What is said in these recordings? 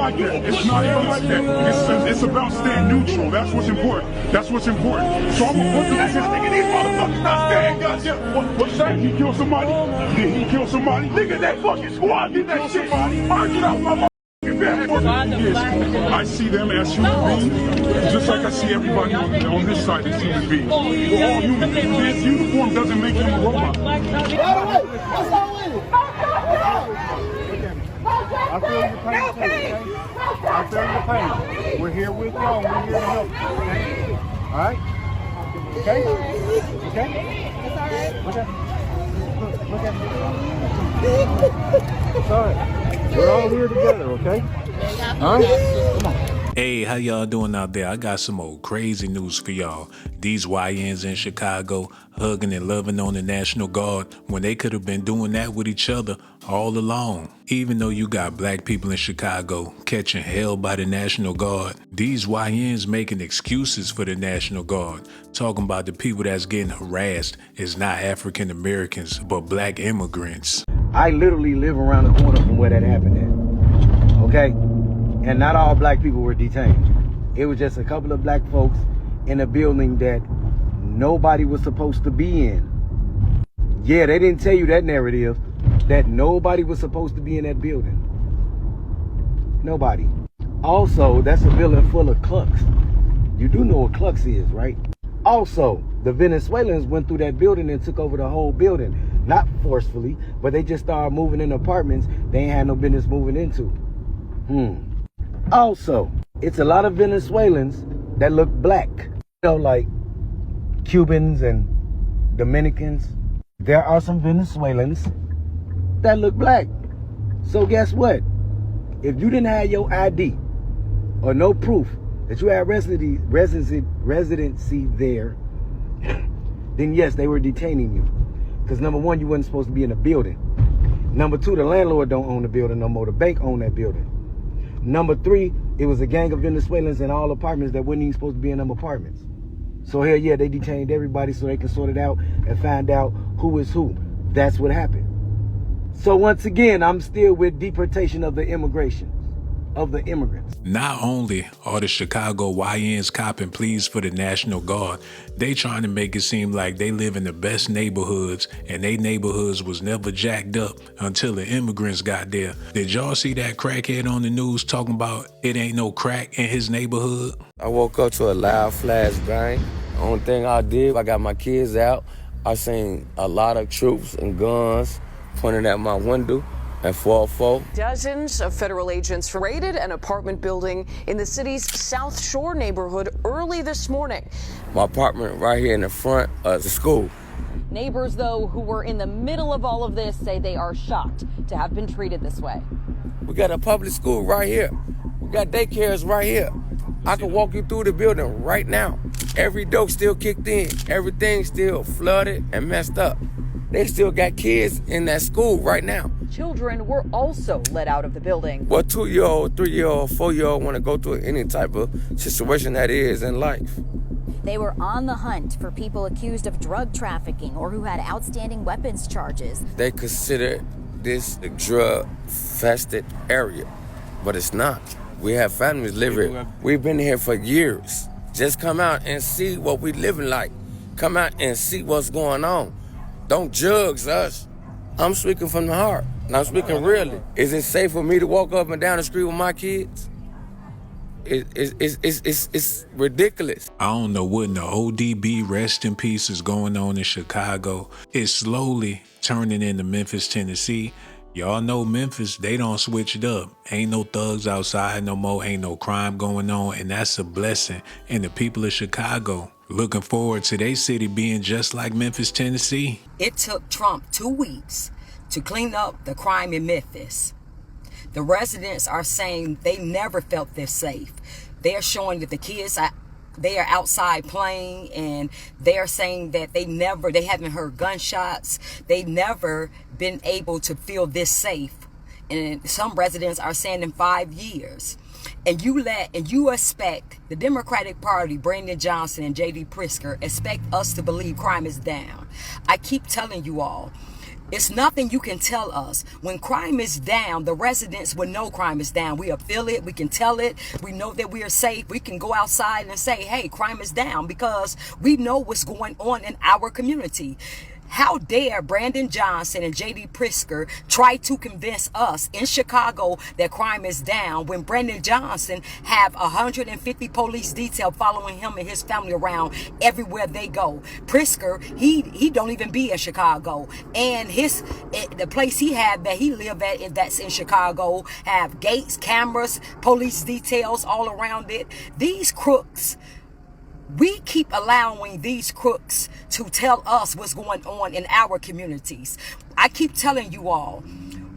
like that. It's not even like that. It's about staying neutral. That's what's important. That's what's important. So I'm gonna put this nigga, these motherfuckers not staying, goddamn. What's that? He killed somebody? Did he kill somebody? Nigga, that fucking squad did that shit. Get out my I see them as human beings, just like I see everybody on this side as human beings. We're all human. This uniform doesn't make him a robot. I feel your pain too, okay? I feel your pain. We're here with y'all. We're here to help you, okay? All right? Okay? Okay? It's all right. Look at me. It's all right. We're all here together, okay? All right? Come on. Hey, how y'all doing out there? I got some old crazy news for y'all. These YNs in Chicago hugging and loving on the National Guard when they could have been doing that with each other all along. Even though you got black people in Chicago catching hell by the National Guard, these YNs making excuses for the National Guard, talking about the people that's getting harassed is not African Americans, but black immigrants. I literally live around the corner from where that happened at, okay? And not all black people were detained. It was just a couple of black folks in a building that nobody was supposed to be in. Yeah, they didn't tell you that narrative, that nobody was supposed to be in that building. Nobody. Also, that's a building full of clucks. You do know what clucks is, right? Also, the Venezuelans went through that building and took over the whole building. Not forcefully, but they just started moving in apartments they ain't had no business moving into. Also, it's a lot of Venezuelans that look black. You know, like Cubans and Dominicans. There are some Venezuelans that look black. So guess what? If you didn't have your ID or no proof that you had residency there, then yes, they were detaining you. Because number one, you wasn't supposed to be in the building. Number two, the landlord don't own the building no more. The bank owned that building. Number three, it was a gang of Venezuelans in all apartments that wasn't even supposed to be in them apartments. So hell yeah, they detained everybody so they can sort it out and find out who is who. That's what happened. So once again, I'm still with deportation of the immigrants. Not only are the Chicago YNs copping pleas for the National Guard, they trying to make it seem like they live in the best neighborhoods and they neighborhoods was never jacked up until the immigrants got there. Did y'all see that crackhead on the news talking about it ain't no crack in his neighborhood? I woke up to a loud flashbang. The only thing I did, I got my kids out. I seen a lot of troops and guns pointing at my window. At 404. Dozens of federal agents raided an apartment building in the city's South Shore neighborhood early this morning. My apartment right here in the front of the school. Neighbors, though, who were in the middle of all of this say they are shocked to have been treated this way. We got a public school right here. We got daycares right here. I can walk you through the building right now. Every door still kicked in. Everything still flooded and messed up. They still got kids in that school right now. Children were also let out of the building. What 2-year-old, 3-year-old, 4-year-old want to go through any type of situation that is in life? They were on the hunt for people accused of drug trafficking or who had outstanding weapons charges. They consider this a drug-infested area, but it's not. We have families live here. We've been here for years. Just come out and see what we living like. Come out and see what's going on. Don't judge us. I'm speaking from the heart, and I'm speaking really. Is it safe for me to walk up and down the street with my kids? It's ridiculous. I don't know what in the ODB rest in peace is going on in Chicago. It's slowly turning into Memphis, Tennessee. Y'all know Memphis, they don't switch it up. Ain't no thugs outside no more, ain't no crime going on, and that's a blessing. And the people of Chicago looking forward to their city being just like Memphis, Tennessee. It took Trump 2 weeks to clean up the crime in Memphis. The residents are saying they never felt this safe. They're showing that the kids, they are outside playing, and they're saying that they haven't heard gunshots. They never been able to feel this safe. And some residents are saying in 5 years. And you expect the Democratic Party, Brandon Johnson and J.D. Pritzker, expect us to believe crime is down. I keep telling you all, It's nothing you can tell us. When crime is down, the residents will know crime is down. We feel it. We can tell it. We know that we are safe. We can go outside and say, hey, crime is down, because we know what's going on in our community. How dare Brandon Johnson and J.D. Pritzker try to convince us in Chicago that crime is down when Brandon Johnson have 150 police detail following him and his family around everywhere they go. Pritzker, he don't even be in Chicago, and the place he had that he live at that's in Chicago have gates, cameras, police details all around it. These crooks. We keep allowing these crooks to tell us what's going on in our communities. I keep telling you all,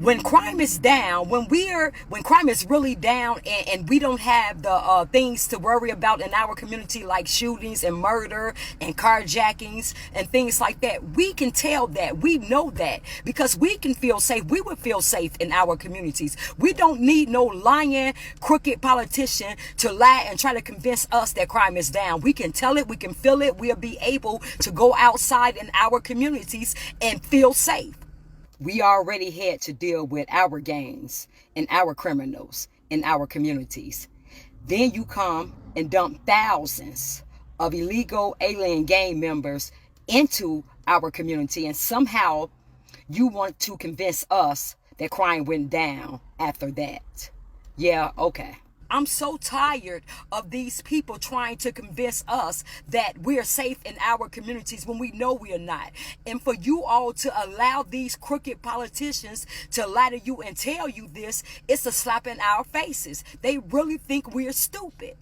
when crime is down, when crime is really down and we don't have the things to worry about in our community, like shootings and murder and carjackings and things like that, we can tell that. We know that because we can feel safe. We would feel safe in our communities. We don't need no lying, crooked politician to lie and try to convince us that crime is down. We can tell it. We can feel it. We'll be able to go outside in our communities and feel safe. We already had to deal with our gangs and our criminals in our communities. Then you come and dump thousands of illegal alien gang members into our community, and somehow you want to convince us that crime went down after that. Yeah, okay. I'm so tired of these people trying to convince us that we're safe in our communities when we know we are not. And for you all to allow these crooked politicians to lie to you and tell you this, it's a slap in our faces. They really think we're stupid.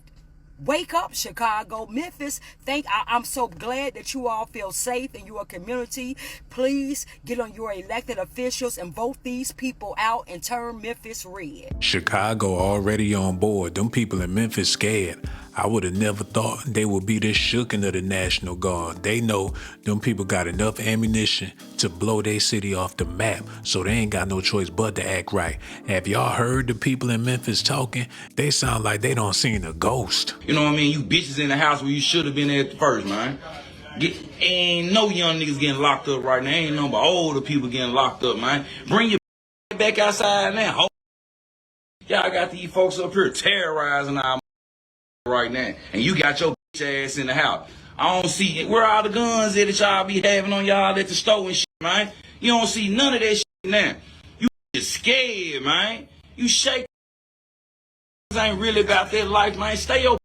Wake up, Chicago, Memphis. I'm so glad that you all feel safe in your community. Please get on your elected officials and vote these people out and turn Memphis red. Chicago already on board. Them people in Memphis scared. I would have never thought they would be this shooken of the National Guard. They know them people got enough ammunition to blow their city off the map, so they ain't got no choice but to act right. Have y'all heard the people in Memphis talking? They sound like they don't seen a ghost. You know what I mean? You bitches in the house where you should have been at first, man. Ain't no young niggas getting locked up right now. Ain't no but older people getting locked up, man. Bring your back outside now. Y'all got these folks up here terrorizing our right now, and you got your bitch ass in the house. I don't see where all the guns that y'all be having on y'all at the store and shit, man. You don't see none of that shit now. You just scared, man. You shake. Ain't really about that life, man. Stay your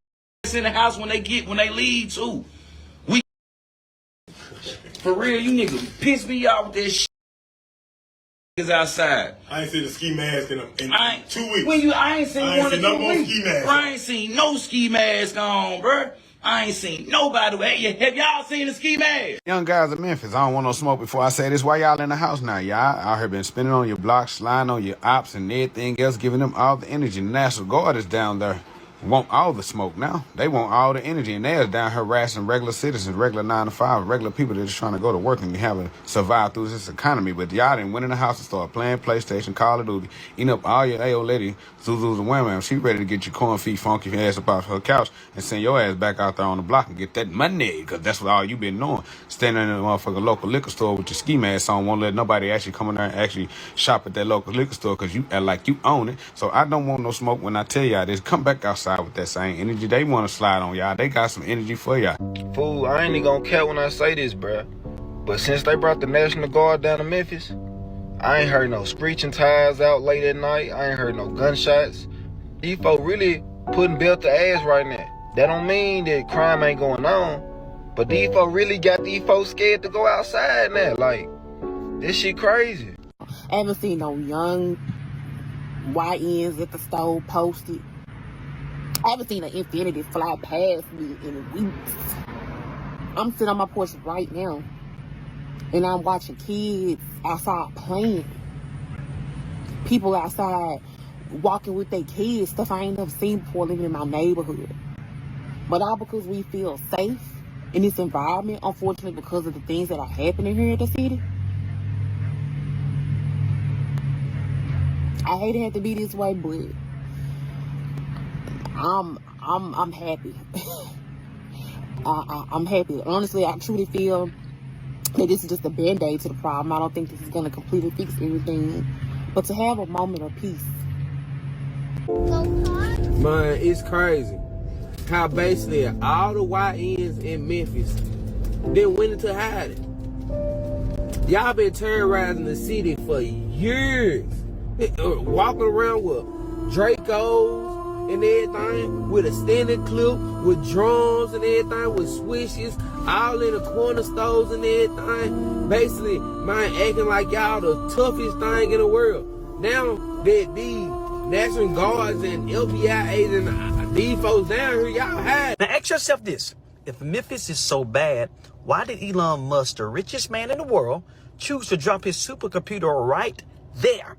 ass in the house when they leave too. We for real, you niggas piss me off with that shit. Is outside. I ain't seen a ski mask in 2 weeks. I ain't seen one in 2 weeks. Ski mask. Bro, I ain't seen no ski mask on, bro. I ain't seen nobody. Have y'all seen a ski mask? Young guys in Memphis, I don't want no smoke before I say this. Why y'all in the house now? Y'all out here been spinning on your blocks, sliding on your ops and everything else, giving them all the energy. The National Guard is down there. Want all the smoke now. They want all the energy, and they're down here harassing regular citizens, regular 9 to 5, regular people that are just trying to go to work and survive through this economy. But y'all didn't went in the house and start playing PlayStation, Call of Duty, eating up all your AO lady, Zuzu's and Wham. She ready to get your corn feet funky ass up off her couch and send your ass back out there on the block and get that money, because that's what all you been doing. Standing in a motherfucking local liquor store with your ski mask on, won't let nobody actually come in there and actually shop at that local liquor store because you act like you own it. So I don't want no smoke when I tell y'all this. Come back outside with that same energy. They want to slide on y'all. They got some energy for y'all. Fool, I ain't even gonna care when I say this, bruh. But since they brought the National Guard down to Memphis, I ain't heard no screeching tires out late at night. I ain't heard no gunshots. These folk really putting belt to ass right now. That don't mean that crime ain't going on, but these folk really got these folks scared to go outside now. Like, this shit crazy. I haven't seen no young YNs at the store posted. I haven't seen an Infinity fly past me in weeks. I'm sitting on my porch right now, and I'm watching kids outside playing. People outside walking with their kids, stuff I ain't never seen before living in my neighborhood. But all because we feel safe in this environment, unfortunately, because of the things that are happening here in the city. I hate it have to be this way, but I'm happy. I'm happy. Honestly, I truly feel that this is just a band-aid to the problem. I don't think this is going to completely fix everything. But to have a moment of peace. Man, it's crazy how basically all the YNs in Memphis then went into hiding. Y'all been terrorizing the city for years. Walking around with Dracos and everything, with a standing clip, with drums and everything, with swishes, all in the corner stores and everything. Basically, man, acting like y'all the toughest thing in the world. Now that these National Guards and FBI agents, these folks down here, y'all hide. Now ask yourself this. If Memphis is so bad, why did Elon Musk, the richest man in the world, choose to drop his supercomputer right there?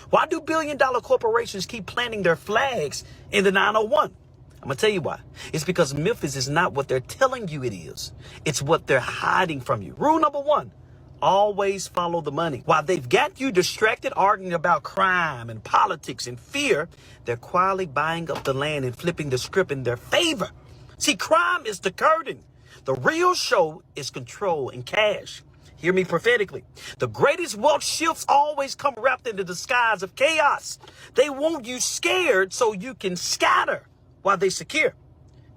Why do billion-dollar corporations keep planting their flags in the 901? I'm going to tell you why. It's because Memphis is not what they're telling you it is. It's what they're hiding from you. Rule number one, always follow the money. While they've got you distracted arguing about crime and politics and fear, they're quietly buying up the land and flipping the script in their favor. See, crime is the curtain. The real show is control and cash. Hear me prophetically. The greatest wealth shifts always come wrapped in the disguise of chaos. They want you scared so you can scatter while they secure.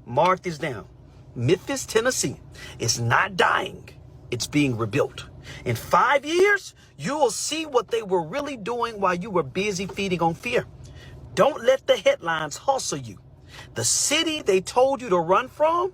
Mark this down. Memphis, Tennessee is not dying. It's being rebuilt. In 5 years, you will see what they were really doing while you were busy feeding on fear. Don't let the headlines hustle you. The city they told you to run from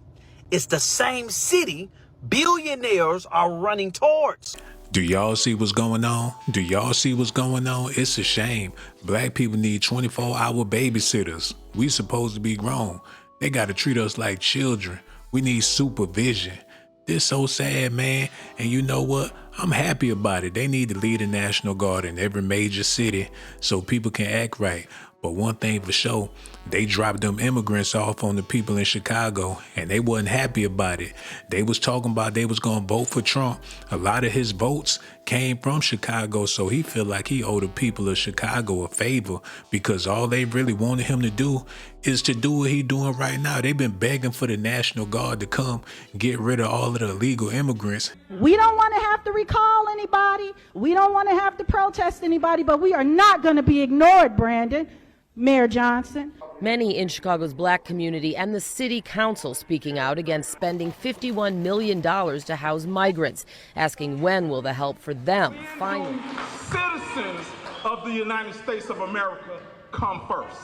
is the same city billionaires are running towards. Do y'all see what's going on? Do y'all see what's going on? It's a shame. Black people need 24-hour babysitters. We supposed to be grown. They got to treat us like children. We need supervision. This so sad, man. And you know what? I'm happy about it. They need to lead a National Guard in every major city so people can act right. But one thing for sure, they dropped them immigrants off on the people in Chicago, and they wasn't happy about it. They was talking about they was going to vote for Trump. A lot of his votes came from Chicago, so he feel like he owed the people of Chicago a favor because all they really wanted him to do is to do what he doing right now. They've been begging for the National Guard to come get rid of all of the illegal immigrants. We don't want to have to recall anybody. We don't want to have to protest anybody, but we are not going to be ignored, Brandon. Mayor Johnson. Many in Chicago's black community and the city council speaking out against spending $51 million to house migrants, asking when will the help for them finally. Citizens of the United States of America come first.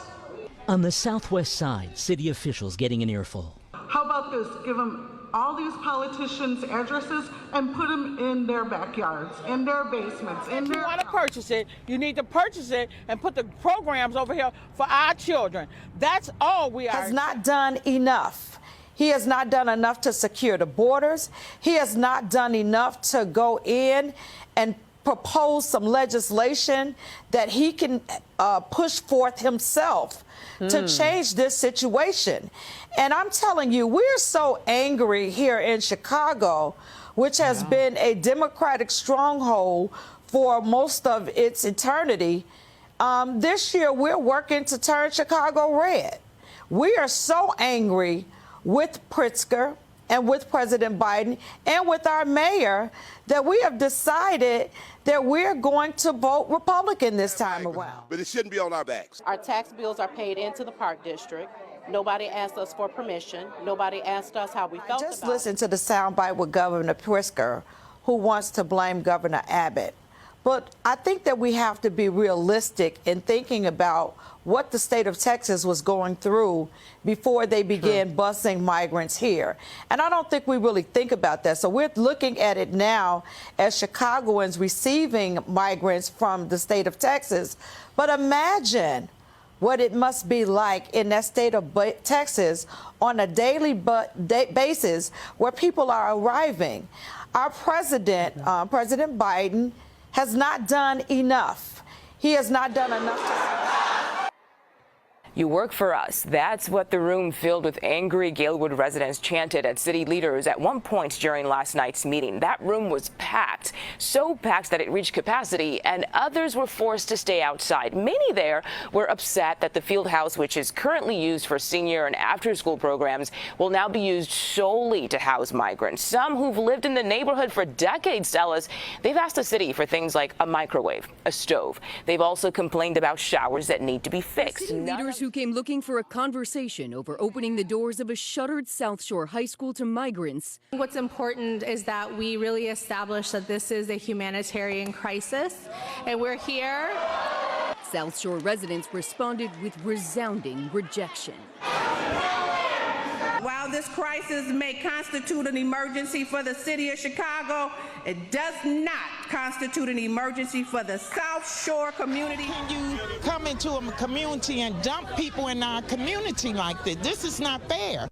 On the southwest side, city officials getting an earful. How about this? Give them all these politicians' addresses and put them in their backyards, in their basements, in their... If you want to purchase it, you need to purchase it and put the programs over here for our children. That's all we are. Has not done enough. He has not done enough to secure the borders. He has not done enough to go in and propose some legislation that he can push forth himself to change this situation. And I'm telling you, we're so angry here in Chicago, which has been a Democratic stronghold for most of its eternity. This year, we're working to turn Chicago red. We are so angry with Pritzker and with President Biden and with our mayor that we have decided that we're going to vote Republican this time around. But it shouldn't be on our backs. Our tax bills are paid into the Park District. Nobody asked us for permission. Nobody asked us how we felt about it. Just listen to the soundbite with Governor Pritzker, who wants to blame Governor Abbott. But I think that we have to be realistic in thinking about what the state of Texas was going through before they began busing migrants here. And I don't think we really think about that. So we're looking at it now as Chicagoans receiving migrants from the state of Texas. But imagine what it must be like in that state of Texas on a daily basis where people are arriving. Our president, President Biden, has not done enough. He has not done enough. You work for us. That's what the room filled with angry Galewood residents chanted at city leaders at one point during last night's meeting. That room was packed, so packed that it reached capacity, and others were forced to stay outside. Many there were upset that the field house, which is currently used for senior and after-school programs, will now be used solely to house migrants. Some who've lived in the neighborhood for decades tell us they've asked the city for things like a microwave, a stove. They've also complained about showers that need to be fixed. City leaders who came looking for a conversation over opening the doors of a shuttered South Shore high school to migrants. What's important is that we really establish that this is a humanitarian crisis, and we're here. South Shore residents responded with resounding rejection. While this crisis may constitute an emergency for the city of Chicago, it does not constitute an emergency for the South Shore community. You come into a community and dump people in our community like this. This is not fair.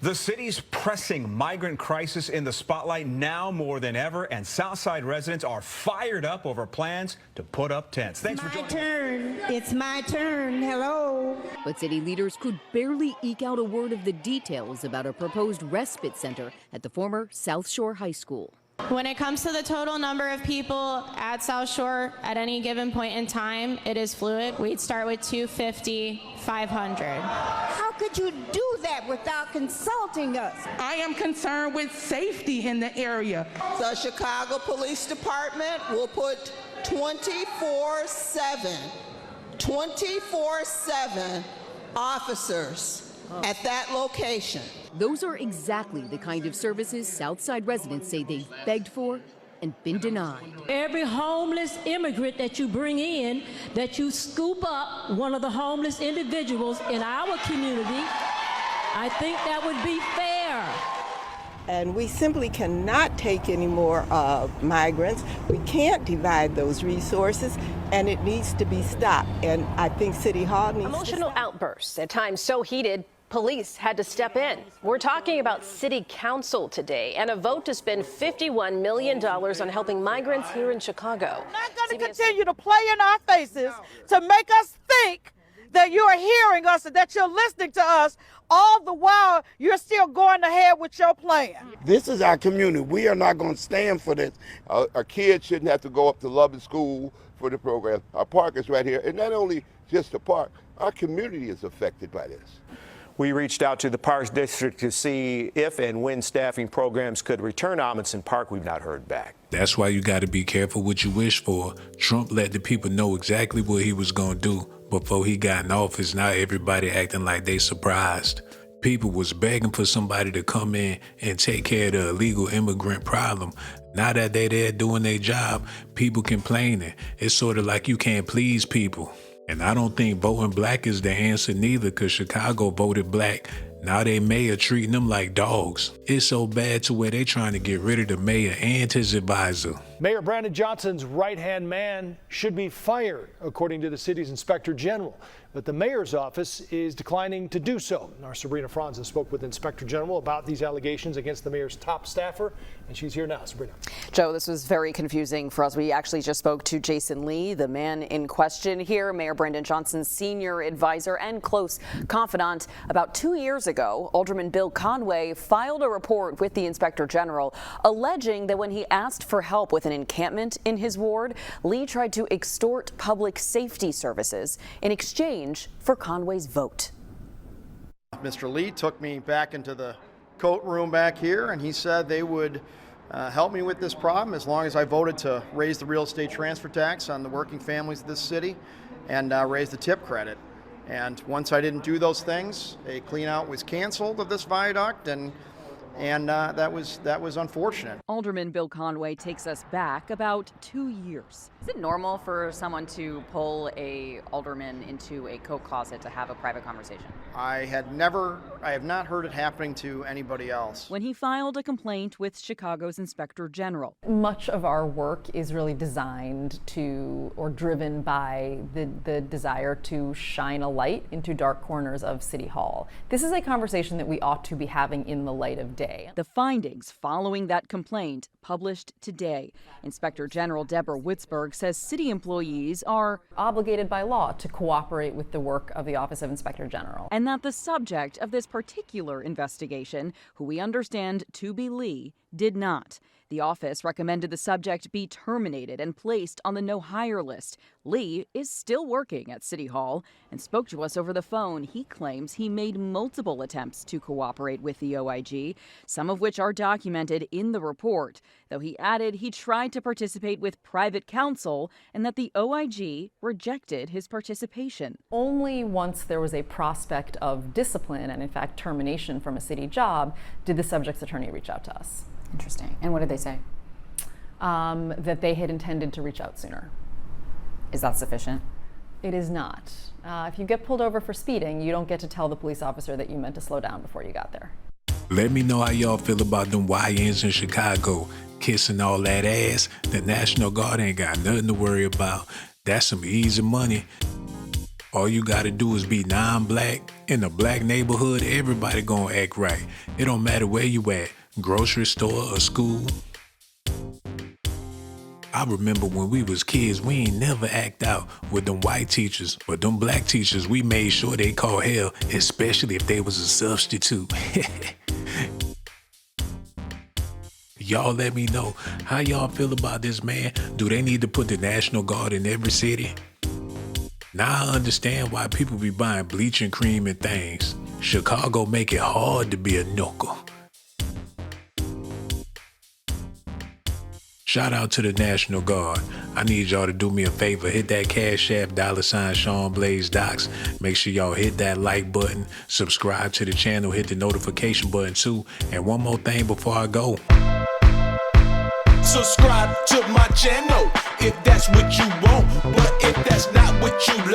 The city's pressing migrant crisis in the spotlight now more than ever, and Southside residents are fired up over plans to put up tents. Thanks for joining us. It's my turn. Hello. But city leaders could barely eke out a word of the details about a proposed respite center at the former South Shore High School. When it comes to the total number of people at South Shore at any given point in time, it is fluid. We'd start with 250, 500. How could you do that without consulting us? I am concerned with safety in the area. The Chicago Police Department will put 24/7 officers at that location. Those are exactly the kind of services Southside residents say they've begged for and been denied. Every homeless immigrant that you bring in, that you scoop up one of the homeless individuals in our community, I think that would be fair. And we simply cannot take any more migrants. We can't divide those resources, and it needs to be stopped. And I think City Hall needs Emotional outbursts, at times so heated, police had to step in. We're talking about City Council today and a vote to spend $51 million on helping migrants here in Chicago. We're not going to continue to play in our faces to make us think that you are hearing us and that you're listening to us, all the while you're still going ahead with your plan. This is our community. We are not going to stand for this. A kid shouldn't have to go up to Lubbock School for the program. Our park is right here. And not only just the park, our community is affected by this. We reached out to the Parks District to see if and when staffing programs could return to Amundsen Park. We've not heard back. That's why you got to be careful what you wish for. Trump let the people know exactly what he was going to do before he got in office. Now everybody acting like they surprised. People was begging for somebody to come in and take care of the illegal immigrant problem. Now that they there doing their job, people complaining. It's sort of like you can't please people. And I don't think voting black is the answer neither, because Chicago voted black. Now they mayor treating them like dogs. It's so bad to where they trying to get rid of the mayor and his advisor. Mayor Brandon Johnson's right-hand man should be fired, according to the city's inspector general. But the mayor's office is declining to do so. Our Sabrina Franzen spoke with Inspector General about these allegations against the mayor's top staffer, and she's here now. Sabrina. Joe, this was very confusing for us. We actually just spoke to Jason Lee, the man in question here, Mayor Brandon Johnson's senior advisor and close confidant. About 2 years ago, Alderman Bill Conway filed a report with the Inspector General alleging that when he asked for help with an encampment in his ward, Lee tried to extort public safety services in exchange for Conway's vote. Mr. Lee took me back into the coat room back here, and he said they would help me with this problem as long as I voted to raise the real estate transfer tax on the working families of this city and raise the tip credit. And once I didn't do those things, a clean out was canceled of this viaduct, and that was unfortunate. Alderman Bill Conway takes us back about 2 years. Is it normal for someone to pull a alderman into a coat closet to have a private conversation? I have not heard it happening to anybody else. When he filed a complaint with Chicago's Inspector General. Much of our work is really designed to, or driven by the desire to shine a light into dark corners of City Hall. This is a conversation that we ought to be having in the light of day. Monday. The findings following that complaint published today. Inspector General Deborah Witzberg says city employees are obligated by law to cooperate with the work of the Office of Inspector General. And that the subject of this particular investigation, who we understand to be Lee, did not. The office recommended the subject be terminated and placed on the no-hire list. Lee is still working at City Hall and spoke to us over the phone. He claims he made multiple attempts to cooperate with the OIG, some of which are documented in the report, though he added he tried to participate with private counsel and that the OIG rejected his participation. Only once there was a prospect of discipline and, in fact, termination from a city job did the subject's attorney reach out to us. Interesting. And what did they say? That they had intended to reach out sooner. Is that sufficient? It is not. If you get pulled over for speeding, you don't get to tell the police officer that you meant to slow down before you got there. Let me know how y'all feel about them YNs in Chicago kissing all that ass. The National Guard ain't got nothing to worry about. That's some easy money. All you gotta do is be non-black in a black neighborhood. Everybody gonna act right. It don't matter where you at. Grocery store or school. I remember when we was kids, we ain't never act out with them white teachers, but them black teachers, we made sure they called hell, especially if they was a substitute. Y'all let me know how y'all feel about this, man. Do they need to put the National Guard in every city? Now I understand why people be buying bleaching cream and things. Chicago make it hard to be a knuckle. Shout out to the National Guard. I need y'all to do me a favor. Hit that Cash App, $ Sean Blaze Docs. Make sure y'all hit that like button. Subscribe to the channel. Hit the notification button too. And one more thing before I go. Subscribe to my channel if that's what you want. But if that's not what you